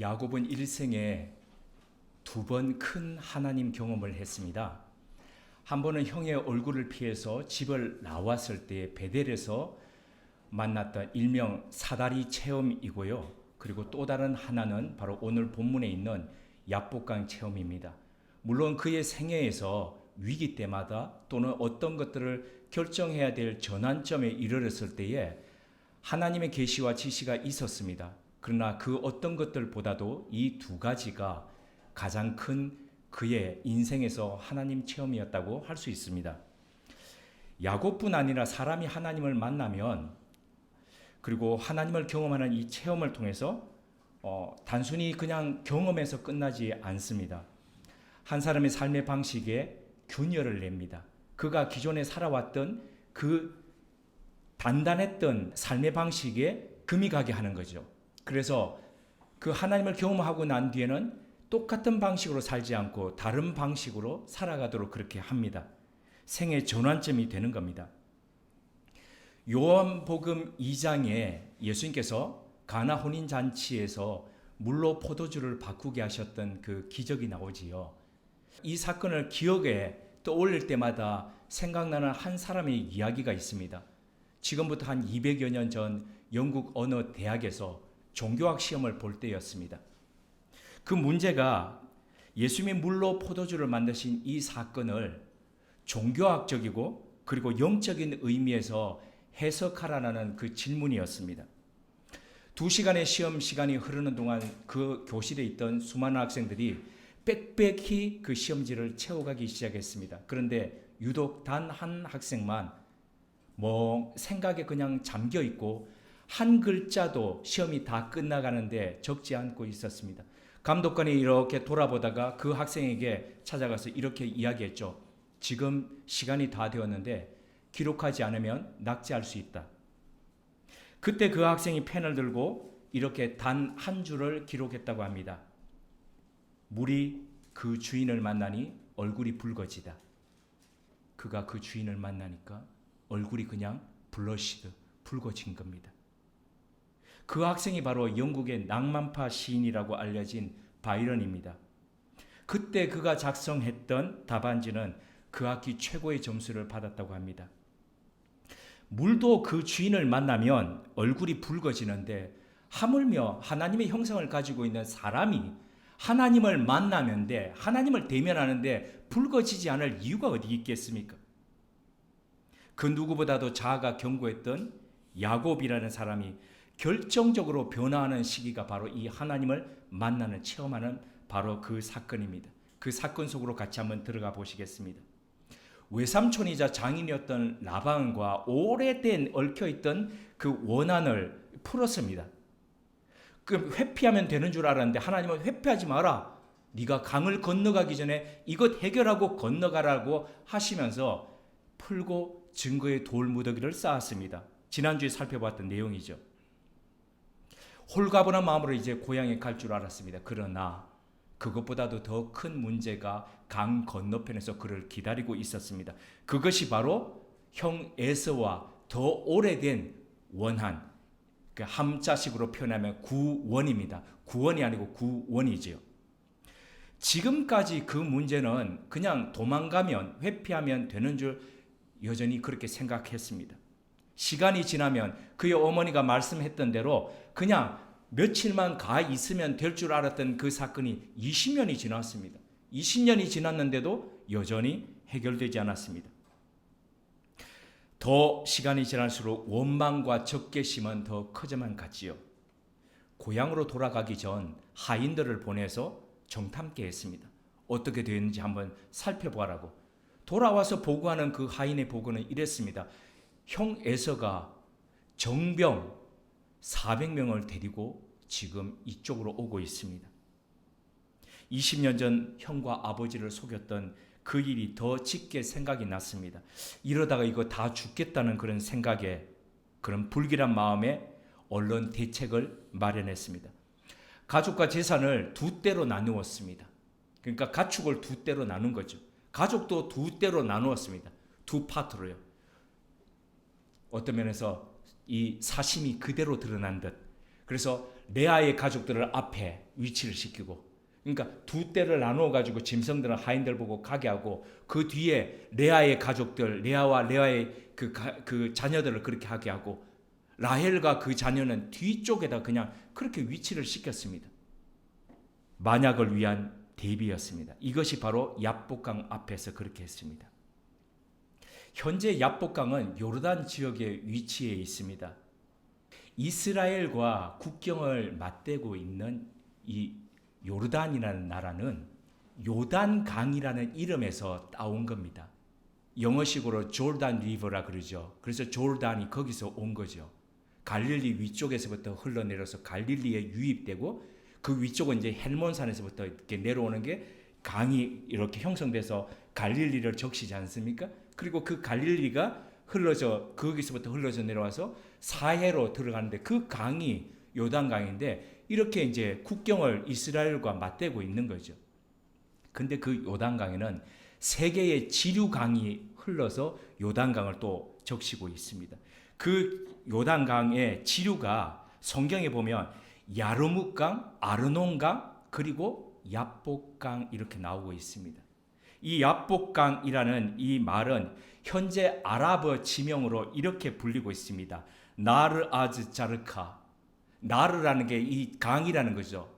야곱은 일생에 두 번 큰 하나님 경험을 했습니다. 한 번은 형의 얼굴을 피해서 집을 나왔을 때 베델에서 만났던 일명 사다리 체험이고요. 그리고 또 다른 하나는 바로 오늘 본문에 있는 야복강 체험입니다. 물론 그의 생애에서 위기 때마다 또는 어떤 것들을 결정해야 될 전환점에 이르렀을 때에 하나님의 계시와 지시가 있었습니다. 그러나 그 어떤 것들보다도 이 두 가지가 가장 큰 그의 인생에서 하나님 체험이었다고 할 수 있습니다. 야곱뿐 아니라 사람이 하나님을 만나면 그리고 하나님을 경험하는 이 체험을 통해서 단순히 그냥 경험에서 끝나지 않습니다. 한 사람의 삶의 방식에 균열을 냅니다. 그가 기존에 살아왔던 그 단단했던 삶의 방식에 금이 가게 하는 거죠. 그래서 그 하나님을 경험하고 난 뒤에는 똑같은 방식으로 살지 않고 다른 방식으로 살아가도록 그렇게 합니다. 생의 전환점이 되는 겁니다. 요한복음 2장에 예수님께서 가나 혼인잔치에서 물로 포도주를 바꾸게 하셨던 그 기적이 나오지요. 이 사건을 기억에 떠올릴 때마다 생각나는 한 사람의 이야기가 있습니다. 지금부터 한 200여 년 전 영국 어느 대학에서 종교학 시험을 볼 때였습니다. 그 문제가 예수님이 물로 포도주를 만드신 이 사건을 종교학적이고 그리고 영적인 의미에서 해석하라는 그 질문이었습니다. 2시간의 시험 시간이 흐르는 동안 그 교실에 있던 수많은 학생들이 빽빽히 그 시험지를 채워가기 시작했습니다. 그런데 유독 단 한 학생만 생각에 그냥 잠겨 있고 한 글자도 시험이 다 끝나가는데 적지 않고 있었습니다. 감독관이 이렇게 돌아보다가 그 학생에게 찾아가서 이렇게 이야기했죠. 지금 시간이 다 되었는데 기록하지 않으면 낙제할 수 있다. 그때 그 학생이 펜을 들고 이렇게 단 한 줄을 기록했다고 합니다. 물이 그 주인을 만나니 얼굴이 붉어지다. 그가 그 주인을 만나니까 얼굴이 그냥 블러시드 붉어진 겁니다. 그 학생이 바로 영국의 낭만파 시인이라고 알려진 바이런입니다. 그때 그가 작성했던 답안지는 그 학기 최고의 점수를 받았다고 합니다. 물도 그 주인을 만나면 얼굴이 붉어지는데 하물며 하나님의 형상을 가지고 있는 사람이 하나님을 만나는데 하나님을 대면하는데 붉어지지 않을 이유가 어디 있겠습니까? 그 누구보다도 자아가 견고했던 야곱이라는 사람이 결정적으로 변화하는 시기가 바로 이 하나님을 만나는 체험하는 바로 그 사건입니다. 그 사건 속으로 같이 한번 들어가 보시겠습니다. 외삼촌이자 장인이었던 라반과 오래된 얽혀있던 그 원한을 풀었습니다. 그 회피하면 되는 줄 알았는데 하나님은 회피하지 마라. 네가 강을 건너가기 전에 이것 해결하고 건너가라고 하시면서 풀고 증거의 돌무더기를 쌓았습니다. 지난주에 살펴봤던 내용이죠. 홀가분한 마음으로 이제 고향에 갈 줄 알았습니다. 그러나 그것보다도 더 큰 문제가 강 건너편에서 그를 기다리고 있었습니다. 그것이 바로 형 에서와 더 오래된 원한, 그 함자식으로 표현하면 구원입니다. 구원이 아니고 구원이지요. 지금까지 그 문제는 그냥 도망가면 회피하면 되는 줄 여전히 그렇게 생각했습니다. 시간이 지나면 그의 어머니가 말씀했던 대로 그냥 며칠만 가 있으면 될 줄 알았던 그 사건이 20년이 지났습니다. 20년이 지났는데도 여전히 해결되지 않았습니다. 더 시간이 지날수록 원망과 적개심은 더 커져만 갔지요. 고향으로 돌아가기 전 하인들을 보내서 정탐케 했습니다. 어떻게 되었는지 한번 살펴보라고. 돌아와서 보고하는 그 하인의 보고는 이랬습니다. 형 에서가 정병 400명을 데리고 지금 이쪽으로 오고 있습니다. 20년 전 형과 아버지를 속였던 그 일이 더 짙게 생각이 났습니다. 이러다가 이거 다 죽겠다는 그런 생각에, 그런 불길한 마음에 언론 대책을 마련했습니다. 가족과 재산을 두 대로 나누었습니다. 그러니까 가축을 두 대로 나눈 거죠. 가족도 두 대로 나누었습니다. 두 파트로요. 어떤 면에서 이 사심이 그대로 드러난 듯. 그래서 레아의 가족들을 앞에 위치를 시키고, 그러니까 두 떼를 나누어 가지고 짐승들은 하인들 보고 가게 하고, 그 뒤에 레아의 가족들, 레아와 레아의 그 자녀들을 그렇게 하게 하고, 라헬과 그 자녀는 뒤쪽에다 그냥 그렇게 위치를 시켰습니다. 만약을 위한 대비였습니다. 이것이 바로 야복강 앞에서 그렇게 했습니다. 현재 야복강은 요르단 지역에 위치해 있습니다. 이스라엘과 국경을 맞대고 있는 이 요르단이라는 나라는 요단강이라는 이름에서 따온 겁니다. 영어식으로 조르단 리버라 그러죠. 그래서 조르단이 거기서 온 거죠. 갈릴리 위쪽에서부터 흘러내려서 갈릴리에 유입되고, 그 위쪽은 이제 헬몬산에서부터 이렇게 내려오는 게 강이 이렇게 형성돼서 갈릴리를 적시지 않습니까? 그리고 그 갈릴리가 거기서부터 흘러져 내려와서 사해로 들어가는데, 그 강이 요단강인데, 이렇게 이제 국경을 이스라엘과 맞대고 있는 거죠. 근데 그 요단강에는 세 개의 지류강이 흘러서 요단강을 또 적시고 있습니다. 그 요단강의 지류가 성경에 보면 야르뭇강, 아르논강, 그리고 야복강 이렇게 나오고 있습니다. 이 야복강이라는 이 말은 현재 아랍어 지명으로 이렇게 불리고 있습니다. 나르 아즈 자르카. 나르라는 게 이 강이라는 거죠.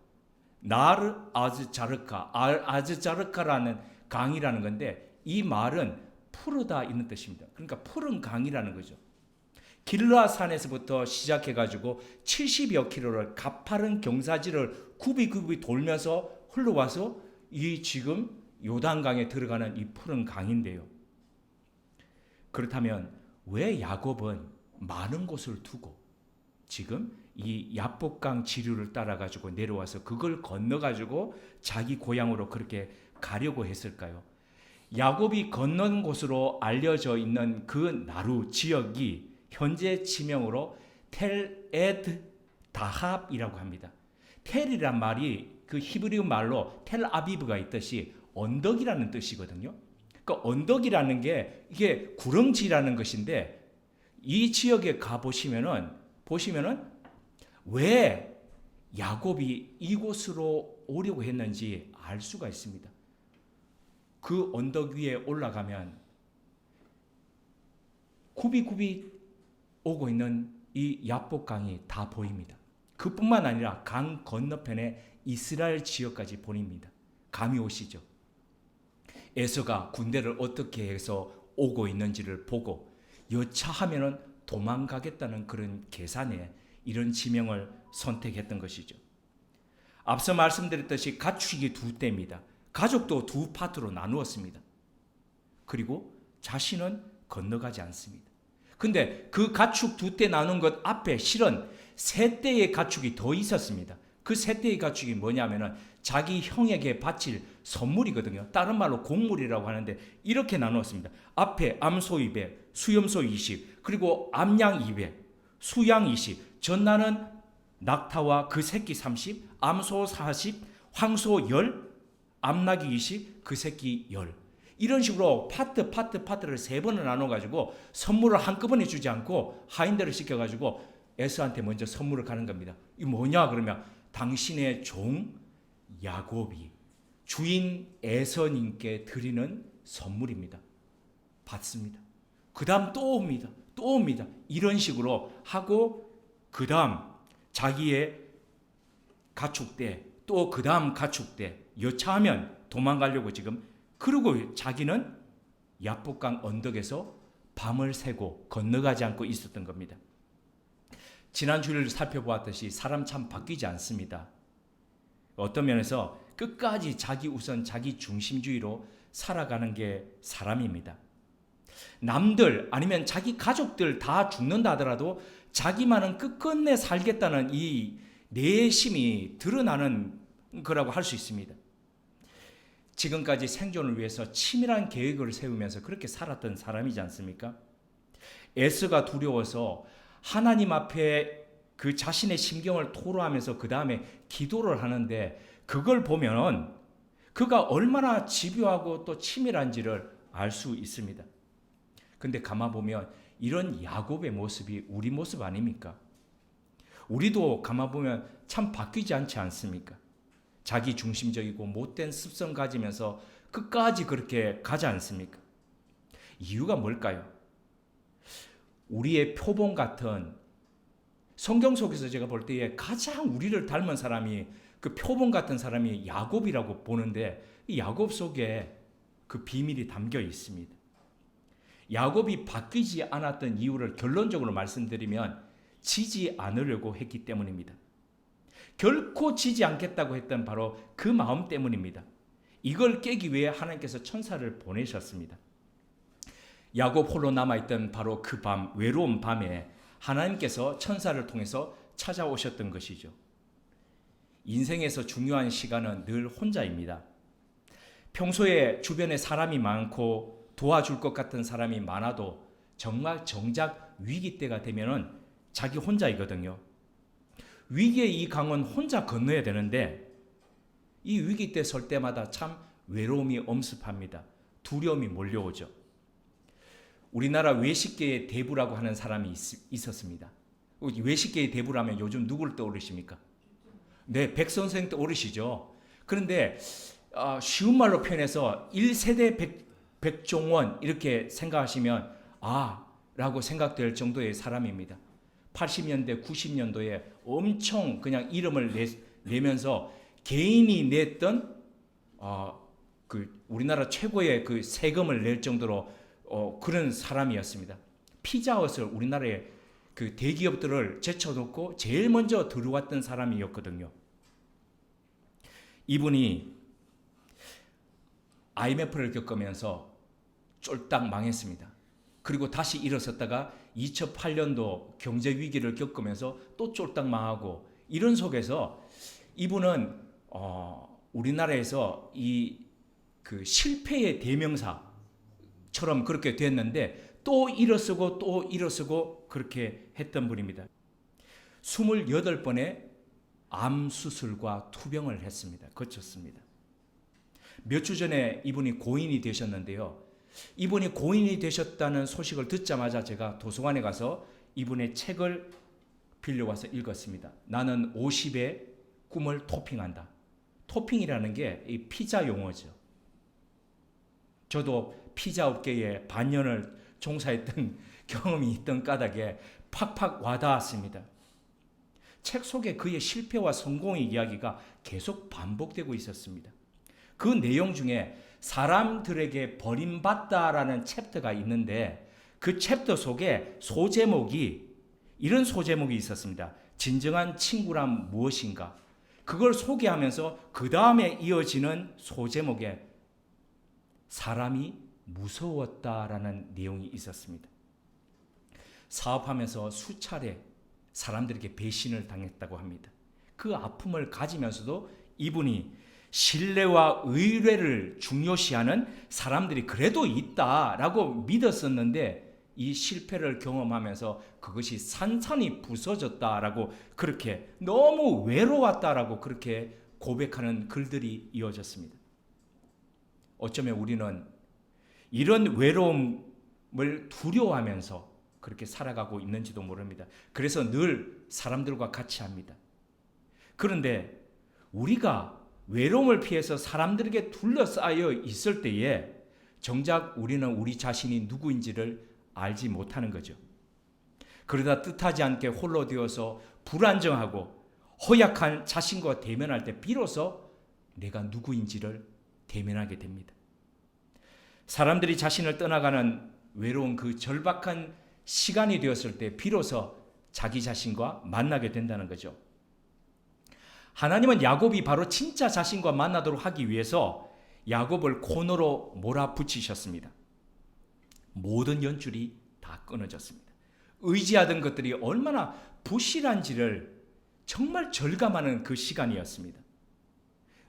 나르 아즈 자르카. 아즈 자르카라는 강이라는 건데, 이 말은 푸르다 이런 뜻입니다. 그러니까 푸른 강이라는 거죠. 길라산에서부터 시작해가지고 70여 킬로를 가파른 경사지를 굽이 돌면서 흘러와서 이 지금 요단강에 들어가는 이 푸른 강인데요. 그렇다면 왜 야곱은 많은 곳을 두고 지금 이 야복강 지류를 따라가지고 내려와서 그걸 건너가지고 자기 고향으로 그렇게 가려고 했을까요? 야곱이 건넌 곳으로 알려져 있는 그 나루 지역이 현재 지명으로 텔 에드 다합이라고 합니다. 텔이란 말이 그 히브리 말로 텔 아비브가 있듯이 언덕이라는 뜻이거든요. 그 언덕이라는 게 이게 구렁지라는 것인데, 이 지역에 가 보시면은 왜 야곱이 이곳으로 오려고 했는지 알 수가 있습니다. 그 언덕 위에 올라가면 굽이 오고 있는 이 야복강이 다 보입니다. 그뿐만 아니라 강 건너편에 이스라엘 지역까지 보입니다. 감이 오시죠? 에서가 군대를 어떻게 해서 오고 있는지를 보고 여차하면 도망가겠다는 그런 계산에 이런 지명을 선택했던 것이죠. 앞서 말씀드렸듯이 가축이 두 떼입니다. 가족도 두 파트로 나누었습니다. 그리고 자신은 건너가지 않습니다. 근데 그 가축 두 떼 나눈 것 앞에 실은 세 떼의 가축이 더 있었습니다. 그 세 떼의 가축이 뭐냐면은 자기 형에게 바칠 선물이거든요. 다른 말로 곡물이라고 하는데, 이렇게 나누었습니다. 앞에 암소 200, 수염소 20, 그리고 암양 200, 수양 20, 전나는 낙타와 그 새끼 30, 암소 40, 황소 10, 암낙이 20, 그 새끼 10. 이런 식으로 파트를 세 번을 나눠가지고 선물을 한꺼번에 주지 않고 하인들을 시켜가지고 에서한테 먼저 선물을 가는 겁니다. 이 뭐냐 그러면 당신의 종 야곱이 주인 에서님께 드리는 선물입니다. 받습니다. 그 다음 또 옵니다. 이런 식으로 하고, 그 다음 자기의 가축대, 또 그 다음 가축대, 여차하면 도망가려고 지금, 그리고 자기는 야복강 언덕에서 밤을 새고 건너가지 않고 있었던 겁니다. 지난 주일을 살펴보았듯이 사람 참 바뀌지 않습니다. 어떤 면에서 끝까지 자기 중심주의로 살아가는 게 사람입니다. 남들 아니면 자기 가족들 다 죽는다 하더라도 자기만은 끝끝내 살겠다는 이 내심이 드러나는 거라고 할 수 있습니다. 지금까지 생존을 위해서 치밀한 계획을 세우면서 그렇게 살았던 사람이지 않습니까? 에스가 두려워서 하나님 앞에 그 자신의 심경을 토로하면서 그 다음에 기도를 하는데, 그걸 보면 그가 얼마나 집요하고 또 치밀한지를 알 수 있습니다. 근데 가만 보면 이런 야곱의 모습이 우리 모습 아닙니까? 우리도 가만 보면 참 바뀌지 않지 않습니까? 자기 중심적이고 못된 습성 가지면서 끝까지 그렇게 가지 않습니까? 이유가 뭘까요? 우리의 표본 같은 성경 속에서 제가 볼 때에 가장 우리를 닮은 사람이 그 표본 같은 사람이 야곱이라고 보는데 이 야곱 속에 그 비밀이 담겨 있습니다. 야곱이 바뀌지 않았던 이유를 결론적으로 말씀드리면 지지 않으려고 했기 때문입니다. 결코 지지 않겠다고 했던 바로 그 마음 때문입니다. 이걸 깨기 위해 하나님께서 천사를 보내셨습니다. 야곱 홀로 남아있던 바로 그 밤, 외로운 밤에 하나님께서 천사를 통해서 찾아오셨던 것이죠. 인생에서 중요한 시간은 늘 혼자입니다. 평소에 주변에 사람이 많고 도와줄 것 같은 사람이 많아도 정말 정작 위기 때가 되면은 자기 혼자이거든요. 위기의 이 강은 혼자 건너야 되는데 이 위기 때 설 때마다 참 외로움이 엄습합니다. 두려움이 몰려오죠. 우리나라 외식계의 대부라고 하는 사람이 있었습니다. 외식계의 대부라면 요즘 누굴 떠오르십니까? 네, 백 선생 떠오르시죠. 그런데 쉬운 말로 표현해서 1세대 백종원 이렇게 생각하시면 라고 생각될 정도의 사람입니다. 80년대, 90년도에 엄청 그냥 이름을 내면서 개인이 냈던 그 우리나라 최고의 그 세금을 낼 정도로 그런 사람이었습니다. 피자헛을 우리나라의 그 대기업들을 제쳐놓고 제일 먼저 들어왔던 사람이었거든요. 이분이 IMF를 겪으면서 쫄딱 망했습니다. 그리고 다시 일어섰다가 2008년도 경제 위기를 겪으면서 또 쫄딱 망하고 이런 속에서 이분은 우리나라에서 이 그 실패의 대명사처럼 그렇게 됐는데 또 일어서고 또 일어서고 그렇게 했던 분입니다. 28번의 암 수술과 투병을 했습니다. 거쳤습니다. 몇 주 전에 이분이 고인이 되셨는데요. 이분이 고인이 되셨다는 소식을 듣자마자 제가 도서관에 가서 이분의 책을 빌려와서 읽었습니다. 나는 50의 꿈을 토핑한다. 토핑이라는 게 이 피자 용어죠. 저도 피자 업계에 반년을 종사했던 경험이 있던 까닭에 팍팍 와닿았습니다. 책 속에 그의 실패와 성공의 이야기가 계속 반복되고 있었습니다. 그 내용 중에 사람들에게 버림받다라는 챕터가 있는데 그 챕터 속에 이런 소제목이 있었습니다. 진정한 친구란 무엇인가? 그걸 소개하면서 그 다음에 이어지는 소제목에 사람이 무서웠다라는 내용이 있었습니다. 사업하면서 수차례 사람들에게 배신을 당했다고 합니다. 그 아픔을 가지면서도 이분이 신뢰와 의뢰를 중요시하는 사람들이 그래도 있다라고 믿었었는데 이 실패를 경험하면서 그것이 산산이 부서졌다라고 그렇게 너무 외로웠다라고 그렇게 고백하는 글들이 이어졌습니다. 어쩌면 우리는 이런 외로움을 두려워하면서 그렇게 살아가고 있는지도 모릅니다. 그래서 늘 사람들과 같이 합니다. 그런데 우리가 외로움을 피해서 사람들에게 둘러싸여 있을 때에 정작 우리는 우리 자신이 누구인지를 알지 못하는 거죠. 그러다 뜻하지 않게 홀로 되어서 불안정하고 허약한 자신과 대면할 때 비로소 내가 누구인지를 대면하게 됩니다. 사람들이 자신을 떠나가는 외로운 그 절박한 시간이 되었을 때 비로소 자기 자신과 만나게 된다는 거죠. 하나님은 야곱이 바로 진짜 자신과 만나도록 하기 위해서 야곱을 코너로 몰아붙이셨습니다. 모든 연줄이 다 끊어졌습니다. 의지하던 것들이 얼마나 부실한지를 정말 절감하는 그 시간이었습니다.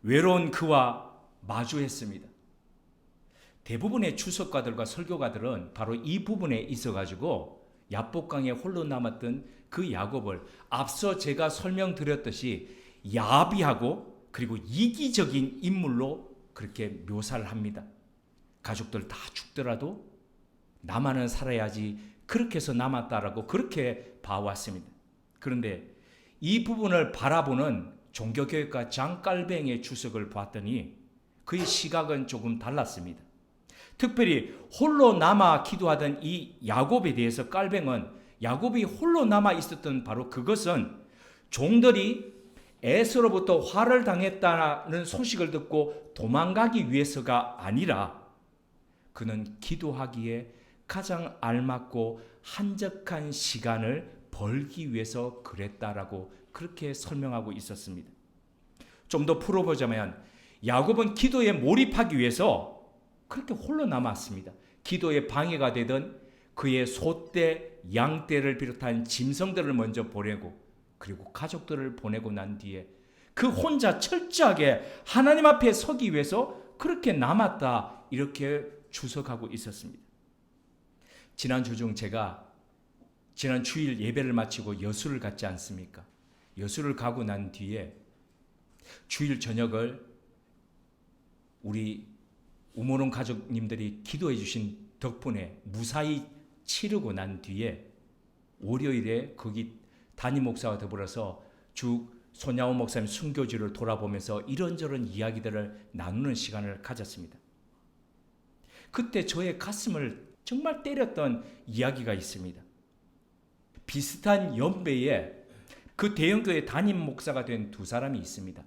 외로운 그와 마주했습니다. 대부분의 주석가들과 설교가들은 바로 이 부분에 있어가지고 야복강에 홀로 남았던 그 야곱을 앞서 제가 설명드렸듯이 야비하고 그리고 이기적인 인물로 그렇게 묘사를 합니다. 가족들 다 죽더라도 나만은 살아야지 그렇게 해서 남았다라고 그렇게 봐왔습니다. 그런데 이 부분을 바라보는 종교교육가 장깔뱅의 주석을 봤더니 그의 시각은 조금 달랐습니다. 특별히 홀로 남아 기도하던 이 야곱에 대해서 깔뱅은 야곱이 홀로 남아 있었던 바로 그것은 종들이 에서로부터 화를 당했다는 소식을 듣고 도망가기 위해서가 아니라 그는 기도하기에 가장 알맞고 한적한 시간을 벌기 위해서 그랬다라고 그렇게 설명하고 있었습니다. 좀 더 풀어보자면 야곱은 기도에 몰입하기 위해서 그렇게 홀로 남았습니다. 기도에 방해가 되던 그의 소떼, 양떼를 비롯한 짐승들을 먼저 보내고 그리고 가족들을 보내고 난 뒤에 그 혼자 철저하게 하나님 앞에 서기 위해서 그렇게 남았다 이렇게 주석하고 있었습니다. 지난 주중 제가 지난 주일 예배를 마치고 여수를 갔지 않습니까? 여수를 가고 난 뒤에 주일 저녁을 우리 우모론 가족님들이 기도해 주신 덕분에 무사히 치르고 난 뒤에 월요일에 거기 담임 목사와 더불어서 주 손야오 목사님 순교지를 돌아보면서 이런저런 이야기들을 나누는 시간을 가졌습니다. 그때 저의 가슴을 정말 때렸던 이야기가 있습니다. 비슷한 연배에 그 대형교회 담임 목사가 된 두 사람이 있습니다.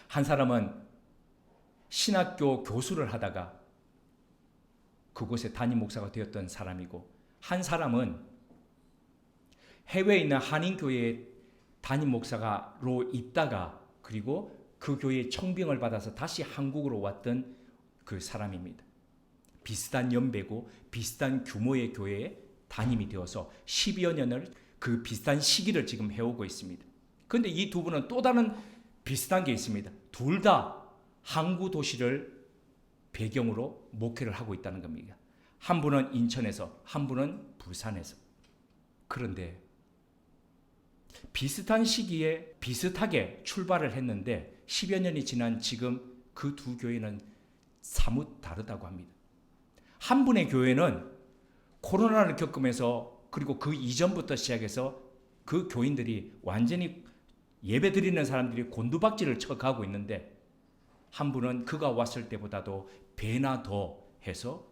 한 사람은 신학교 교수를 하다가 그곳에 담임 목사가 되었던 사람이고 한 사람은 해외에 있는 한인교회에 담임 목사로 있다가 그리고 그 교회에 청빙을 받아서 다시 한국으로 왔던 그 사람입니다. 비슷한 연배고 비슷한 규모의 교회에 담임이 되어서 10여 년을 그 비슷한 시기를 지금 해오고 있습니다. 그런데 이 두 분은 또 다른 비슷한 게 있습니다. 둘 다 항구 도시를 배경으로 목회를 하고 있다는 겁니다. 한 분은 인천에서 한 분은 부산에서. 그런데 비슷한 시기에 비슷하게 출발을 했는데 10여 년이 지난 지금 그 두 교회는 사뭇 다르다고 합니다. 한 분의 교회는 코로나를 겪으면서 그리고 그 이전부터 시작해서 그 교인들이 완전히 예배 드리는 사람들이 곤두박질을 쳐가고 있는데 한 분은 그가 왔을 때보다도 배나 더 해서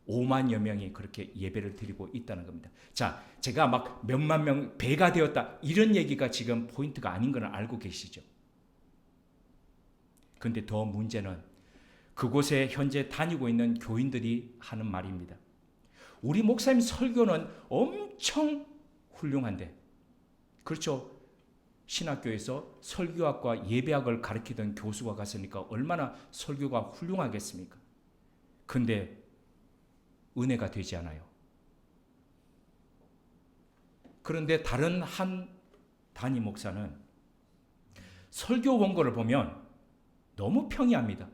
5만여 명이 그렇게 예배를 드리고 있다는 겁니다. 자, 제가 막 몇만 명 배가 되었다 이런 얘기가 지금 포인트가 아닌 걸 알고 계시죠? 근데 더 문제는 그곳에 현재 다니고 있는 교인들이 하는 말입니다. 우리 목사님 설교는 엄청 훌륭한데, 그렇죠? 신학교에서 설교학과 예배학을 가르치던 교수가 갔으니까 얼마나 설교가 훌륭하겠습니까? 근데 은혜가 되지 않아요. 그런데 다른 한 담임 목사는 설교 원고를 보면 너무 평이합니다.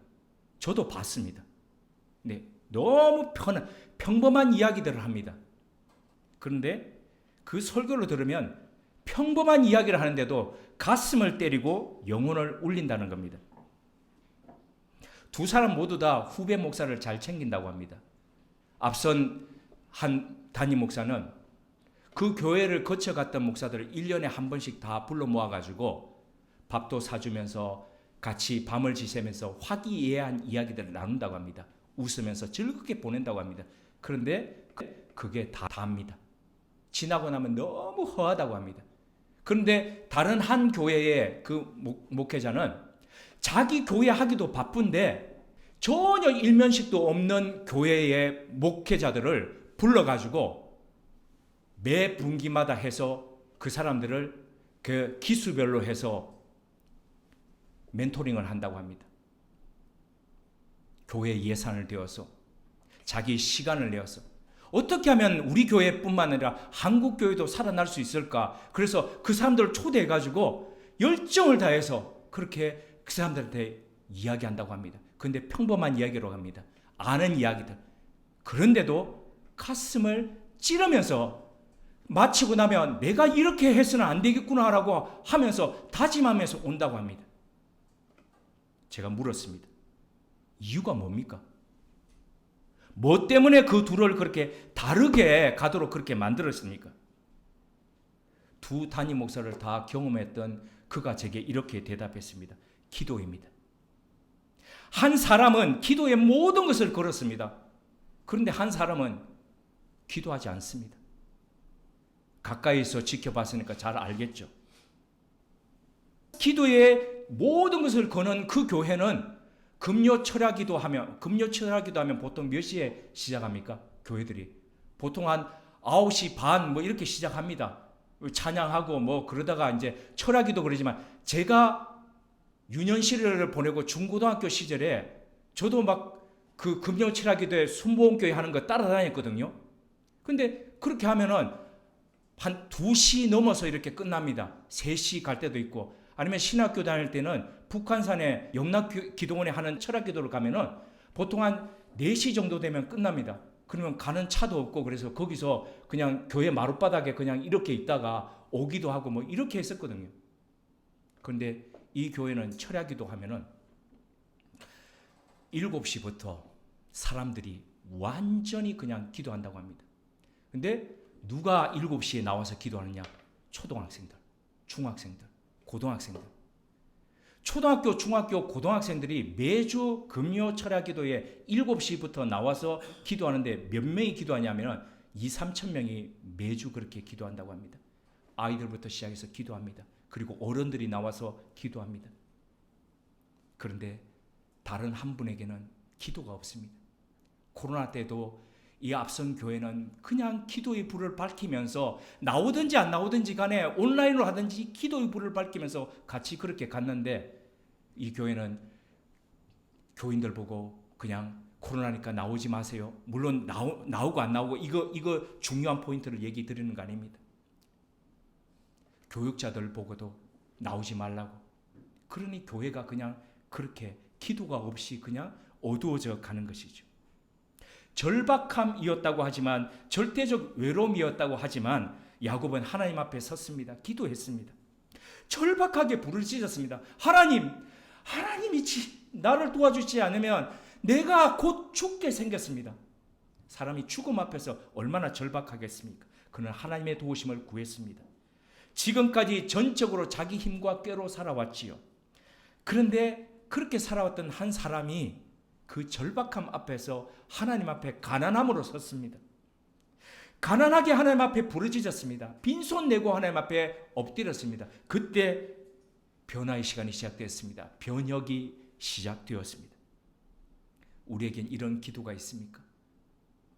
저도 봤습니다. 네, 너무 평범한 이야기들을 합니다. 그런데 그 설교를 들으면 평범한 이야기를 하는데도 가슴을 때리고 영혼을 울린다는 겁니다. 두 사람 모두 다 후배 목사를 잘 챙긴다고 합니다. 앞선 한 담임 목사는 그 교회를 거쳐갔던 목사들을 1년에 한 번씩 다 불러 모아가지고 밥도 사주면서 같이 밤을 지새면서 화기애애한 이야기들을 나눈다고 합니다. 웃으면서 즐겁게 보낸다고 합니다. 그런데 그게 다입니다. 지나고 나면 너무 허하다고 합니다. 그런데 다른 한 교회의 그 목회자는 자기 교회 하기도 바쁜데 전혀 일면식도 없는 교회의 목회자들을 불러가지고 매 분기마다 해서 그 사람들을 그 기수별로 해서 멘토링을 한다고 합니다. 교회 예산을 내어서 자기 시간을 내어서 어떻게 하면 우리 교회뿐만 아니라 한국 교회도 살아날 수 있을까? 그래서 그 사람들을 초대해가지고 열정을 다해서 그렇게 그 사람들한테 이야기한다고 합니다. 그런데 평범한 이야기로 합니다. 아는 이야기들. 그런데도 가슴을 찌르면서 마치고 나면 내가 이렇게 해서는 안 되겠구나라고 하면서 다짐하면서 온다고 합니다. 제가 물었습니다. 이유가 뭡니까? 뭐 때문에 그 둘을 그렇게 다르게 가도록 그렇게 만들었습니까? 두 담임 목사를 다 경험했던 그가 제게 이렇게 대답했습니다. 기도입니다. 한 사람은 기도의 모든 것을 걸었습니다. 그런데 한 사람은 기도하지 않습니다. 가까이서 지켜봤으니까 잘 알겠죠. 기도의 모든 것을 거는 그 교회는 금요 철야기도 하면 보통 몇 시에 시작합니까? 교회들이 보통 한 9시 반 뭐 이렇게 시작합니다. 찬양하고 뭐 그러다가 이제 철야기도 그러지만 제가 유년 시절을 보내고 중고등학교 시절에 저도 막 그 금요 철야기도에 순복음교회 하는 거 따라다녔거든요. 근데 그렇게 하면은 한 2시 넘어서 이렇게 끝납니다. 3시 갈 때도 있고 아니면 신학교 다닐 때는 북한산에 영락기도원에 하는 철학기도를 가면은 보통 한 4시 정도 되면 끝납니다. 그러면 가는 차도 없고 그래서 거기서 그냥 교회 마룻바닥에 그냥 이렇게 있다가 오기도 하고 뭐 이렇게 했었거든요. 그런데 이 교회는 철야기도 하면은 7시부터 사람들이 완전히 그냥 기도한다고 합니다. 근데 누가 7시에 나와서 기도하느냐? 초등학생들, 중학생들, 고등학생들. 초등학교, 중학교, 고등학생들이 매주 금요 철야기도에 7시부터 나와서 기도하는데 몇 명이 기도하냐면 2-3천 명이 매주 그렇게 기도한다고 합니다. 아이들부터 시작해서 기도합니다. 그리고 어른들이 나와서 기도합니다. 그런데 다른 한 분에게는 기도가 없습니다. 코로나 때도 이 앞선 교회는 그냥 기도의 불을 밝히면서 나오든지 안 나오든지 간에 온라인으로 하든지 기도의 불을 밝히면서 같이 그렇게 갔는데 이 교회는 교인들 보고 그냥 코로나니까 나오지 마세요. 물론 나오고 안 나오고 이거 중요한 포인트를 얘기 드리는 거 아닙니다. 교육자들 보고도 나오지 말라고. 그러니 교회가 그냥 그렇게 기도가 없이 그냥 어두워져 가는 것이죠. 절박함이었다고 하지만 절대적 외로움이었다고 하지만 야곱은 하나님 앞에 섰습니다. 기도했습니다. 절박하게 부르짖었습니다. 하나님이 나를 도와주지 않으면 내가 곧 죽게 생겼습니다. 사람이 죽음 앞에서 얼마나 절박하겠습니까? 그는 하나님의 도우심을 구했습니다. 지금까지 전적으로 자기 힘과 꾀로 살아왔지요. 그런데 그렇게 살아왔던 한 사람이 그 절박함 앞에서 하나님 앞에 가난함으로 섰습니다. 가난하게 하나님 앞에 부르짖었습니다. 빈손 내고 하나님 앞에 엎드렸습니다. 그때 변화의 시간이 시작되었습니다. 변혁이 시작되었습니다. 우리에겐 이런 기도가 있습니까?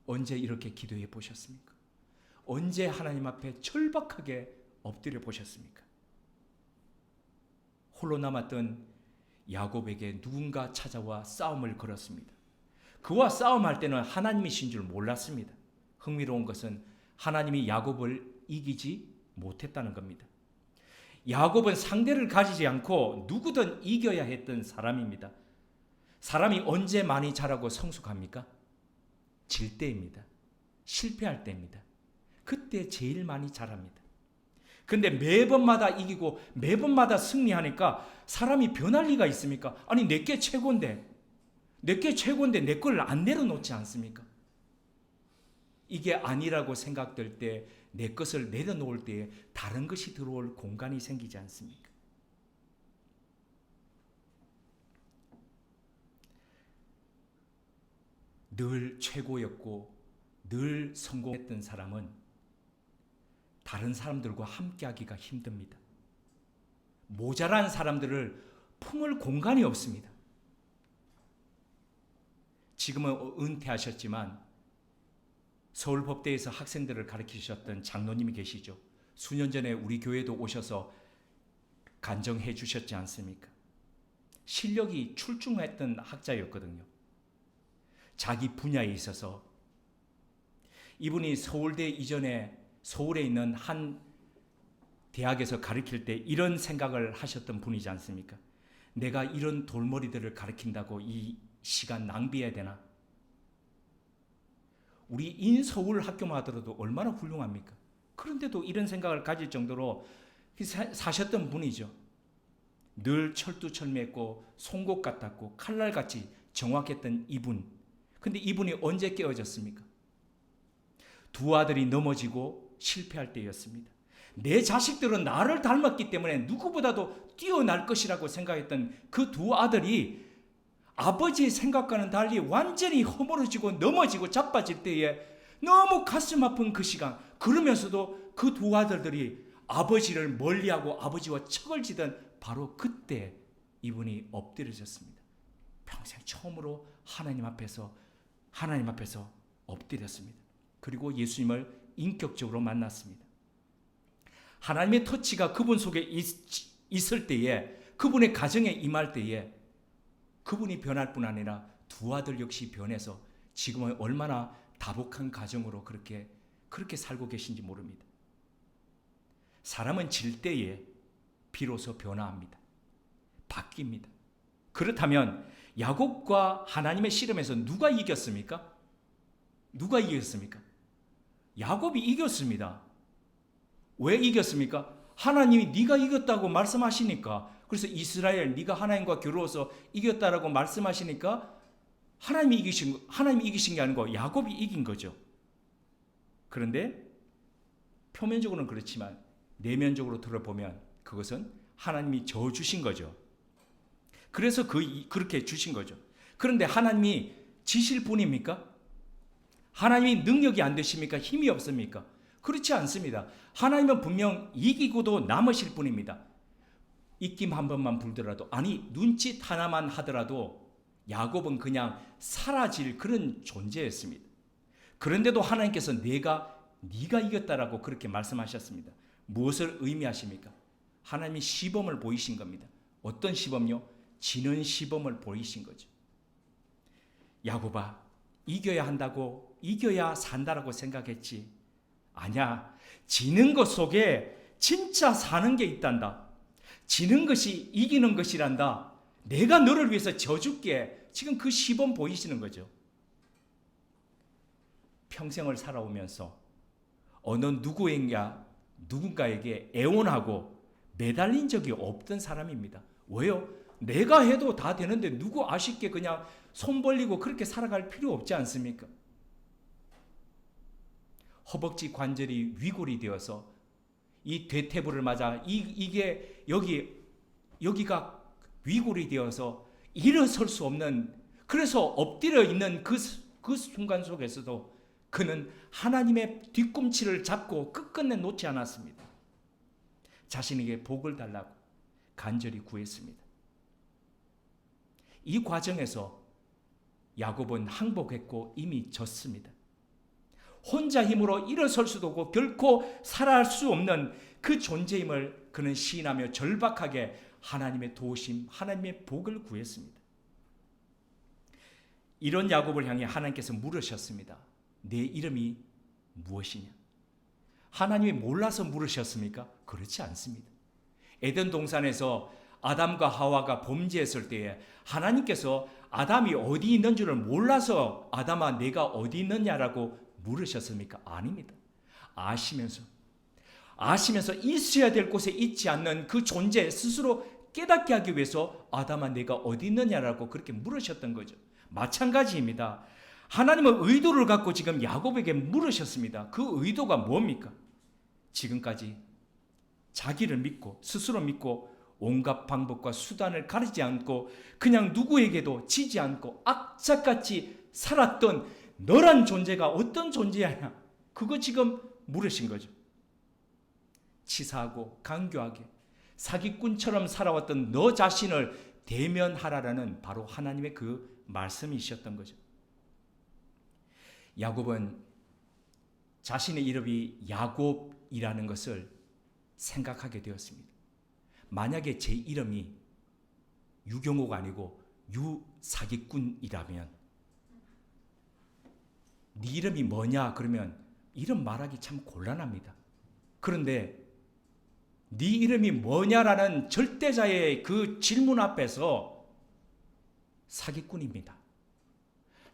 언제 이렇게 기도해 보셨습니까? 언제 하나님 앞에 절박하게 엎드려 보셨습니까? 홀로 남았던 야곱에게 누군가 찾아와 싸움을 걸었습니다. 그와 싸움할 때는 하나님이신 줄 몰랐습니다. 흥미로운 것은 하나님이 야곱을 이기지 못했다는 겁니다. 야곱은 상대를 가지지 않고 누구든 이겨야 했던 사람입니다. 사람이 언제 많이 자라고 성숙합니까? 질 때입니다. 실패할 때입니다. 그때 제일 많이 자랍니다. 근데 매번마다 이기고 매번마다 승리하니까 사람이 변할 리가 있습니까? 아니 내게 최고인데 내 걸 안 내려놓지 않습니까? 이게 아니라고 생각될 때 내 것을 내려놓을 때에 다른 것이 들어올 공간이 생기지 않습니까? 늘 최고였고 늘 성공했던 사람은 다른 사람들과 함께하기가 힘듭니다. 모자란 사람들을 품을 공간이 없습니다. 지금은 은퇴하셨지만 서울법대에서 학생들을 가르치셨던 장로님이 계시죠. 수년 전에 우리 교회도 오셔서 간정해 주셨지 않습니까? 실력이 출중했던 학자였거든요. 자기 분야에 있어서 이분이 서울대 이전에 서울에 있는 한 대학에서 가르칠 때 이런 생각을 하셨던 분이지 않습니까? 내가 이런 돌머리들을 가르친다고 이 시간 낭비해야 되나? 우리 인서울 학교만 하더라도 얼마나 훌륭합니까? 그런데도 이런 생각을 가질 정도로 사셨던 분이죠. 늘 철두철미했고 송곳 같았고 칼날같이 정확했던 이분. 근데 이분이 언제 깨어졌습니까? 두 아들이 넘어지고 실패할 때였습니다. 내 자식들은 나를 닮았기 때문에 누구보다도 뛰어날 것이라고 생각했던 그 두 아들이 아버지의 생각과는 달리 완전히 허물어지고 넘어지고 자빠질 때에 너무 가슴 아픈 그 시간, 그러면서도 그 두 아들들이 아버지를 멀리하고 아버지와 척을 지던 바로 그때 이분이 엎드려졌습니다. 평생 처음으로 하나님 앞에서 엎드렸습니다. 그리고 예수님을 인격적으로 만났습니다. 하나님의 터치가 그분 속에 있을 때에, 그분의 가정에 임할 때에 그분이 변할 뿐 아니라 두 아들 역시 변해서 지금은 얼마나 다복한 가정으로 그렇게 살고 계신지 모릅니다. 사람은 질 때에 비로소 변화합니다. 바뀝니다. 그렇다면 야곱과 하나님의 씨름에서 누가 이겼습니까? 누가 이겼습니까? 야곱이 이겼습니다. 왜 이겼습니까? 하나님이 네가 이겼다고 말씀하시니까, 그래서 이스라엘 네가 하나님과 겨루어서 이겼다라고 말씀하시니까 하나님이 이기신 게 아니고 야곱이 이긴 거죠. 그런데 표면적으로는 그렇지만 내면적으로 들어보면 그것은 하나님이 저주신 거죠. 그래서 그렇게 주신 거죠. 그런데 하나님이 지실 분입니까? 하나님이 능력이 안 되십니까? 힘이 없습니까? 그렇지 않습니다. 하나님은 분명 이기고도 남으실 분입니다. 입김 한 번만 불더라도, 아니 눈짓 하나만 하더라도 야곱은 그냥 사라질 그런 존재였습니다. 그런데도 하나님께서 네가 이겼다라고 그렇게 말씀하셨습니다. 무엇을 의미하십니까? 하나님이 시범을 보이신 겁니다. 어떤 시범요? 지는 시범을 보이신 거죠. 야곱아, 이겨야 한다고, 이겨야 산다라고 생각했지. 아니야. 지는 것 속에 진짜 사는 게 있단다. 지는 것이 이기는 것이란다. 내가 너를 위해서 져줄게. 지금 그 시범 보이시는 거죠. 평생을 살아오면서 어느 누군가에게 애원하고 매달린 적이 없던 사람입니다. 왜요? 내가 해도 다 되는데 누구 아쉽게 그냥 손 벌리고 그렇게 살아갈 필요 없지 않습니까? 허벅지 관절이 위골이 되어서 이 대퇴부를 맞아 이게 여기가 위골이 되어서 일어설 수 없는, 그래서 엎드려 있는 그 순간 속에서도 그는 하나님의 뒤꿈치를 잡고 끝끝내 놓지 않았습니다. 자신에게 복을 달라고 간절히 구했습니다. 이 과정에서 야곱은 항복했고 이미 졌습니다. 혼자 힘으로 일어설 수도 없고 결코 살아갈 수 없는 그 존재임을 그는 시인하며 절박하게 하나님의 도우심, 하나님의 복을 구했습니다. 이런 야곱을 향해 하나님께서 물으셨습니다. 내 이름이 무엇이냐? 하나님이 몰라서 물으셨습니까? 그렇지 않습니다. 에덴 동산에서 아담과 하와가 범죄했을 때에 하나님께서 아담이 어디 있는 줄을 몰라서 아담아 내가 어디 있느냐라고 물으셨습니까? 아닙니다. 아시면서 있어야 될 곳에 있지 않는 그 존재 스스로 깨닫게 하기 위해서 아담아 내가 어디 있느냐라고 그렇게 물으셨던 거죠. 마찬가지입니다. 하나님은 의도를 갖고 지금 야곱에게 물으셨습니다. 그 의도가 뭡니까? 지금까지 자기를 믿고 스스로 믿고 온갖 방법과 수단을 가리지 않고 그냥 누구에게도 지지 않고 악착같이 살았던 너란 존재가 어떤 존재야? 그거 지금 물으신 거죠. 치사하고 간교하게 사기꾼처럼 살아왔던 너 자신을 대면하라라는 바로 하나님의 그 말씀이셨던 거죠. 야곱은 자신의 이름이 야곱이라는 것을 생각하게 되었습니다. 만약에 제 이름이 유경호가 아니고 유사기꾼이라면 네 이름이 뭐냐 그러면 이름 말하기 참 곤란합니다. 그런데 네 이름이 뭐냐라는 절대자의 그 질문 앞에서 사기꾼입니다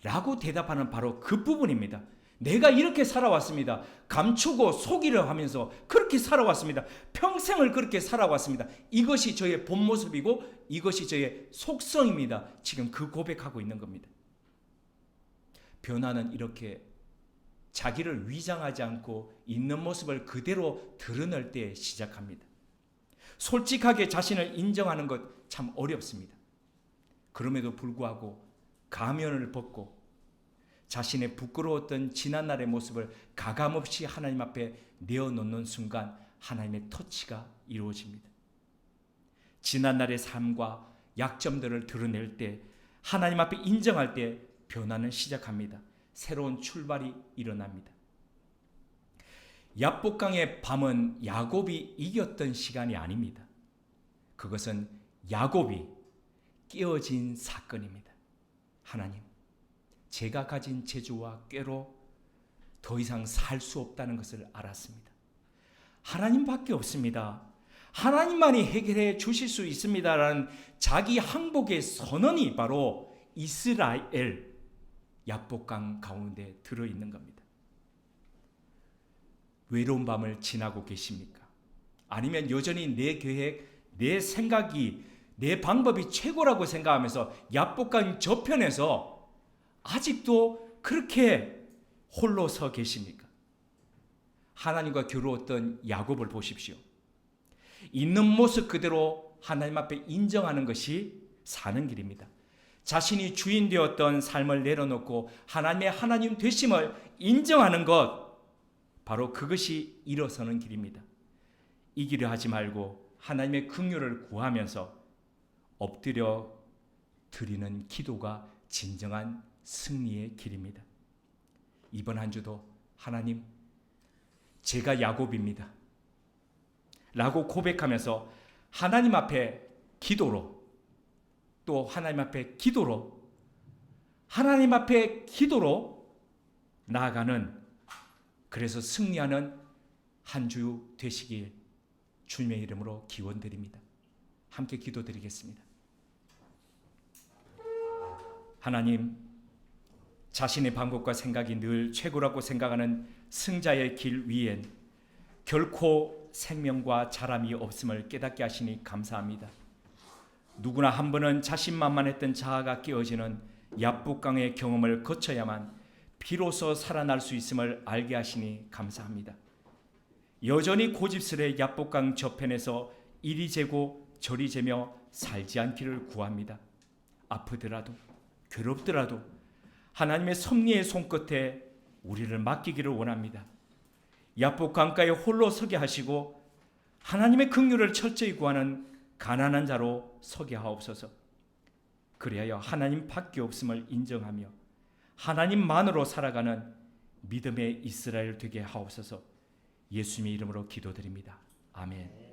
라고 대답하는 바로 그 부분입니다. 내가 이렇게 살아왔습니다. 감추고 속이려 하면서 그렇게 살아왔습니다. 평생을 그렇게 살아왔습니다. 이것이 저의 본 모습이고 이것이 저의 속성입니다. 지금 그 고백하고 있는 겁니다. 변화는 이렇게 자기를 위장하지 않고 있는 모습을 그대로 드러낼 때 시작합니다. 솔직하게 자신을 인정하는 것 참 어렵습니다. 그럼에도 불구하고 가면을 벗고 자신의 부끄러웠던 지난날의 모습을 가감없이 하나님 앞에 내어놓는 순간 하나님의 터치가 이루어집니다. 지난날의 삶과 약점들을 드러낼 때, 하나님 앞에 인정할 때 변화는 시작합니다. 새로운 출발이 일어납니다. 야복강의 밤은 야곱이 이겼던 시간이 아닙니다. 그것은 야곱이 깨어진 사건입니다. 하나님, 제가 가진 재주와 꾀로 더 이상 살 수 없다는 것을 알았습니다. 하나님밖에 없습니다. 하나님만이 해결해 주실 수 있습니다라는 자기 항복의 선언이 바로 이스라엘 야복강 가운데 들어있는 겁니다. 외로운 밤을 지나고 계십니까? 아니면 여전히 내 계획, 내 생각이, 내 방법이 최고라고 생각하면서 야복강 저편에서 아직도 그렇게 홀로 서 계십니까? 하나님과 겨루었던 야곱을 보십시오. 있는 모습 그대로 하나님 앞에 인정하는 것이 사는 길입니다. 자신이 주인 되었던 삶을 내려놓고 하나님의 하나님 되심을 인정하는 것, 바로 그것이 일어서는 길입니다. 이 길을 하지 말고 하나님의 긍휼을 구하면서 엎드려 드리는 기도가 진정한 승리의 길입니다. 이번 한 주도 하나님, 제가 야곱입니다 라고 고백하면서 하나님 앞에 기도로, 또 하나님 앞에 기도로, 하나님 앞에 기도로 나아가는, 그래서 승리하는 한 주 되시길 주님의 이름으로 기원드립니다. 함께 기도드리겠습니다. 하나님, 자신의 방법과 생각이 늘 최고라고 생각하는 승자의 길 위엔 결코 생명과 자람이 없음을 깨닫게 하시니 감사합니다. 누구나 한 번은 자신만만했던 자아가 깨어지는 야복강의 경험을 거쳐야만 비로소 살아날 수 있음을 알게 하시니 감사합니다. 여전히 고집스레 야복강 저편에서 이리 재고 저리 재며 살지 않기를 구합니다. 아프더라도 괴롭더라도 하나님의 섭리의 손끝에 우리를 맡기기를 원합니다. 야복강가에 홀로 서게 하시고 하나님의 긍휼을 철저히 구하는 가난한 자로 서게 하옵소서. 그리하여 하나님 밖에 없음을 인정하며 하나님만으로 살아가는 믿음의 이스라엘 되게 하옵소서. 예수님의 이름으로 기도드립니다. 아멘.